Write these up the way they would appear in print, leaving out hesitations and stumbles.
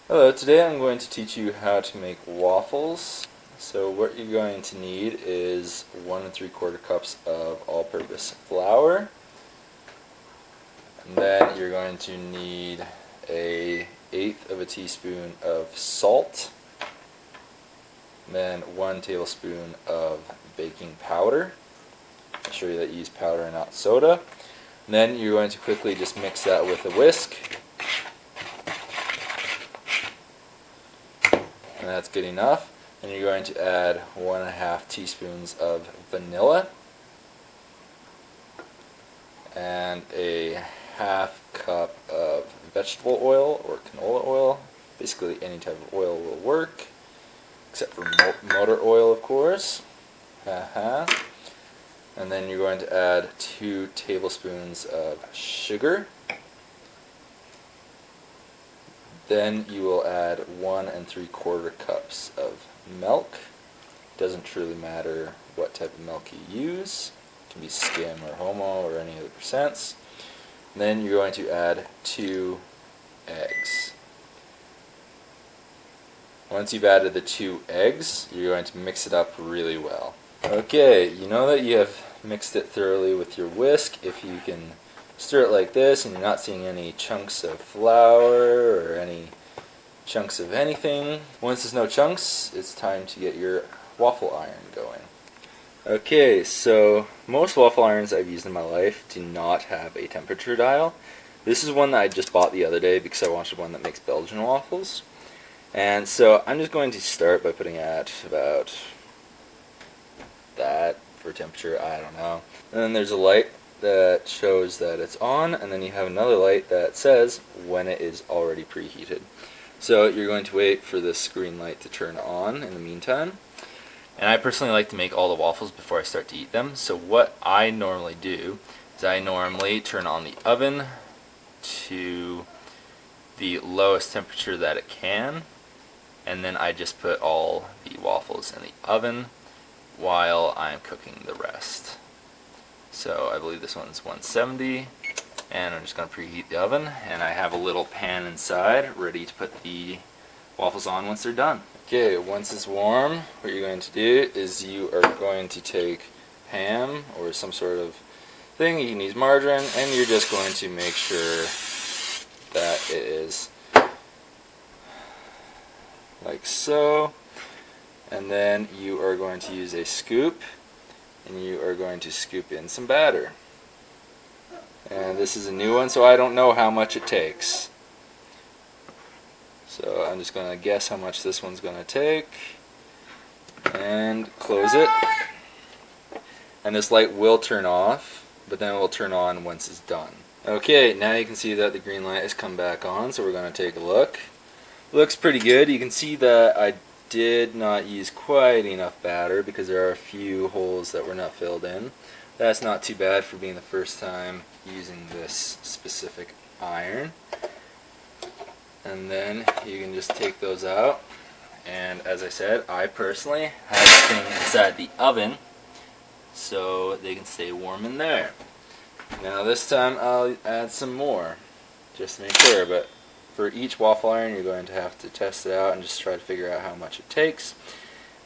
Hello, today I'm going to teach you how to make waffles. So what you're going to need is 1 3/4 cups of all-purpose flour. And then you're going to need a 1/8 of a teaspoon of salt. And then 1 tablespoon of baking powder. Make sure that you use powder and not soda. And then you're going to quickly just mix that with a whisk. And that's good enough. And you're going to add 1 1/2 teaspoons of vanilla and a 1/2 cup of vegetable oil or canola oil. Basically any type of oil will work, except for motor oil, of course. And then you're going to add 2 tablespoons of sugar. Then you will add 1 3/4 cups of milk. Doesn't truly matter what type of milk you use. It can be skim or homo or any other percents. And then you're going to add 2 eggs. Once you've added the 2 eggs, you're going to mix it up really well. Okay, you know that you have mixed it thoroughly with your whisk if you can stir it like this and you're not seeing any chunks of flour or any chunks of anything. Once there's no chunks, it's time to get your waffle iron going. Okay, so most waffle irons I've used in my life do not have a temperature dial. This is one that I just bought the other day because I wanted one that makes Belgian waffles. And so I'm just going to start by putting at about that for temperature, I don't know. And then there's a light that shows that it's on, and then you have another light that says when it is already preheated. So you're going to wait for this green light to turn on in the meantime. And I personally like to make all the waffles before I start to eat them. So what I normally do is I normally turn on the oven to the lowest temperature that it can, and then I just put all the waffles in the oven while I'm cooking the rest. So I believe this one's 170, and I'm just going to preheat the oven, and I have a little pan inside ready to put the waffles on once they're done. Okay, once it's warm, what you're going to do is you are going to take ham or some sort of thing, you can use margarine, and you're just going to make sure that it is like so. And then you are going to use a scoop, and you are going to scoop in some batter. And this is a new one, so I don't know how much it takes. So I'm just going to guess how much this one's going to take. And close it. And this light will turn off, but then it will turn on once it's done. Okay, now you can see that the green light has come back on, so we're going to take a look. Looks pretty good. You can see that I did not use quite enough batter because there are a few holes that were not filled in. That's not too bad for being the first time using this specific iron. And then you can just take those out, and as I said, I personally have them inside the oven so they can stay warm in there. Now this time I'll add some more just to make sure, but for each waffle iron you're going to have to test it out and just try to figure out how much it takes.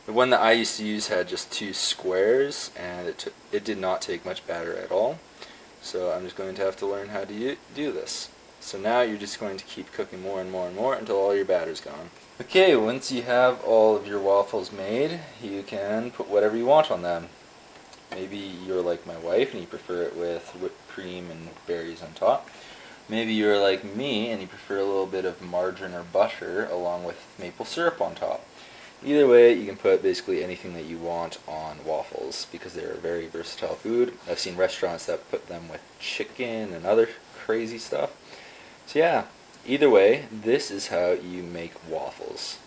The one that I used to use had just 2 squares, and it did not take much batter at all. So I'm just going to have to learn how to do this. So now you're just going to keep cooking more and more and more until all your batter's gone. Okay, once you have all of your waffles made, you can put whatever you want on them. Maybe you're like my wife and you prefer it with whipped cream and berries on top. Maybe you're like me and you prefer a little bit of margarine or butter along with maple syrup on top. Either way, you can put basically anything that you want on waffles because they're a very versatile food. I've seen restaurants that put them with chicken and other crazy stuff. So yeah, either way, this is how you make waffles.